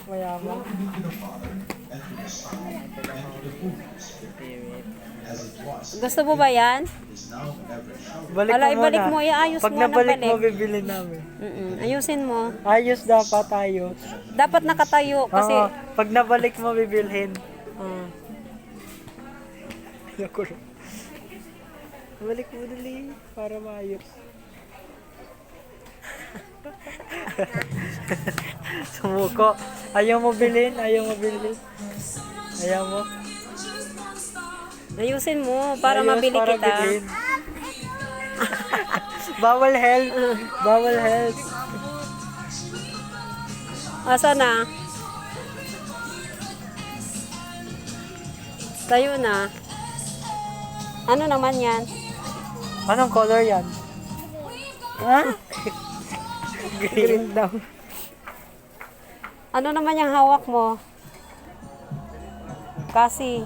mayaman. Gusto mo ba yan? Balik Wala, mo ibalik muna. mo. Iayos Pag mo na nabalik balik. mo, bibili namin. Ayusin mo. Ayos dapat, ayos. Dapat nakatayo kasi... Oo, pag nabalik mo, bibilhin. Ah. Ayoko rin. Nabalik mo dali, para maayos. Sumuko. Ayaw mo bilhin, ayaw mo bilhin. Ayaw mo. Ayusin mo para Ayos, mabili para kita. bilhin. Bawal health. Bawal health. Asa na? Tayo na. Ano naman yan? Anong color yan? Ha? Green daw. Ano naman yung hawak mo? Kasi